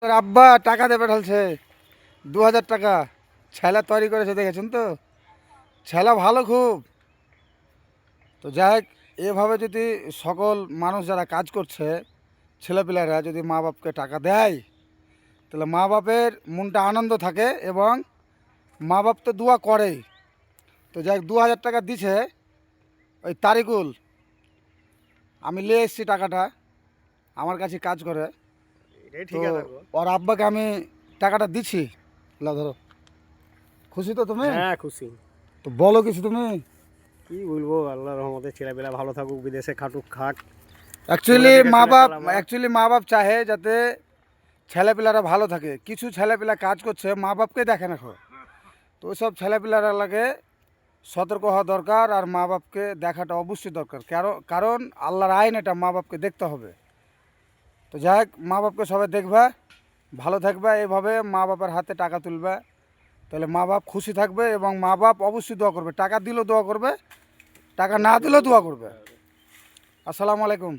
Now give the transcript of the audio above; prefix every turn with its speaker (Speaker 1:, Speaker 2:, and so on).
Speaker 1: তোর আব্বা টাকা দিয়ে পাঠালছে 2000 টাকা। ছেলা তৈরি করেছে, দেখেছেন তো? ছেলা ভালো খুব। তো যাই হোক, এভাবে যদি সকল মানুষ যারা কাজ করছে, ছেলেপিলেরা যদি মা বাপকে টাকা দেয়, তাহলে মা বাপের মনটা আনন্দ থাকে এবং মা বাপ তো দোয়া করেই। তো যাই হোক, 2000 টাকা দিছে ওই তারিকুল। আমি নিয়ে এসেছি টাকাটা, আমার কাছে কাজ করে।
Speaker 2: এটাই
Speaker 1: তো
Speaker 2: ঠিক আছে গো।
Speaker 1: ওর আব্বাকে আমি টাকাটা দিচ্ছি। লা ধরো, খুশি তো তুমি?
Speaker 2: হ্যাঁ খুশি।
Speaker 1: তো বলো কিছু তুমি।
Speaker 2: কি বলবো, আল্লাহর রহমতে ছেলেপেলা ভালো থাকুক, বিদেশে খাটুক খাক।
Speaker 1: অ্যাকচুয়ালি
Speaker 2: ছেলেদিকে
Speaker 1: মা
Speaker 2: শুনে
Speaker 1: বাপ
Speaker 2: চালাবা।
Speaker 1: অ্যাকচুয়ালি মা বাপ চাহে যাতে ছেলেপিলারা ভালো থাকে। কিছু ছেলেপিলা কাজ করছে, মা বাপকে দেখে না। তো ওইসব ছেলেপিলারা লাগে সতর্ক হওয়া দরকার, আর মা বাপকে দেখাটা অবশ্যই দরকার। কারণ আল্লাহর আইন, এটা মা বাপকে দেখতে হবে। তো যাই হোক, মা বাপকে সবাই দেখবা, ভালো থাকবে, এভাবে মা বাপের হাতে টাকা তুলবে, তাহলে মা বাপ খুশি থাকবে এবং মা বাপ অবশ্যই দোয়া করবে। টাকা দিলেও দোয়া করবে, টাকা না দিলেও দোয়া করবে। আসসালামু আলাইকুম।